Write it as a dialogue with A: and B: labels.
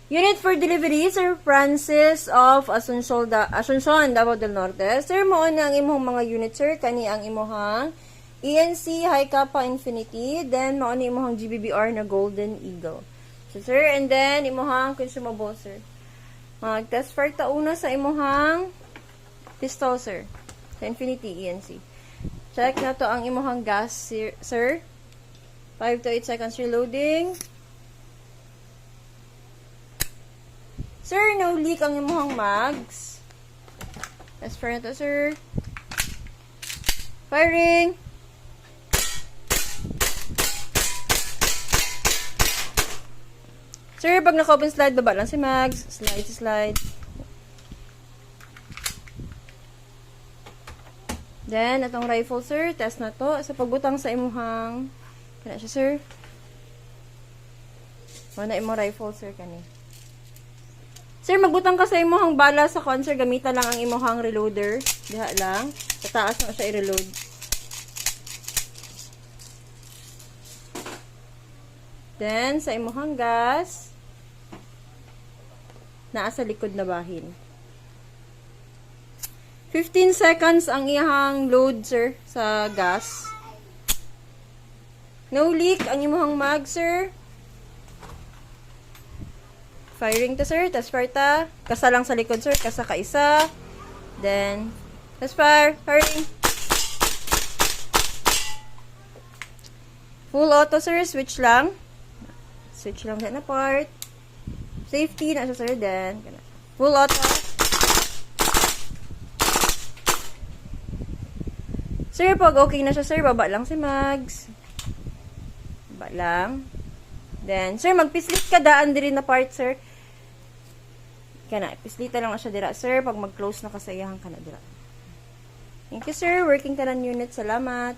A: Unit for delivery, Sir Francis of Asuncion, Davao del Norte. Sir, mo na ang imong mga unit, sir. Kani ang imong ENC High Kappa Infinity. Then, mo na imong GBBR na Golden Eagle. So, sir, and then, imong consumable, sir. Mag-test for tauna sa imong pistol, sir. Sa Infinity ENC. Check na to ang imong gas, sir. 5 to 8 seconds reloading. Sir, no leak ang imong mags. Test for na to, sir. Firing. Sir, pag naka-open slide, baba lang si mags. Slide. Then, atong rifle, sir. Test na to. Sa pagbutang sa imuhang kana siya, sir. Wala imong rifle, sir, kani. Sir, magbutang ka sa imuhang bala sa kon, sir. Gamitan lang ang imuhang reloader. Diha lang. Sa taas na siya i-reload. Then, sa imuhang gas, naa sa likod na bahin. 15 seconds ang iyang load, sir, sa gas. No leak ang imuhang mag, sir. Firing to, sir. Test fire ta. Kasa lang sa likod, sir. Kasa ka isa. Then, test fire. Firing. Full auto, sir. Switch lang. Switch lang din na part. Safety na siya, sir. Then, full auto. Sir, pag okay na siya, sir, baba lang si mags. Baba lang. Then, sir, magpislit ka daan din na part, sir. Kana, pislita lang na siya dira, sir. Pag mag-close na kasayahan ka na dira. Thank you, sir. Working ka ng unit. Salamat.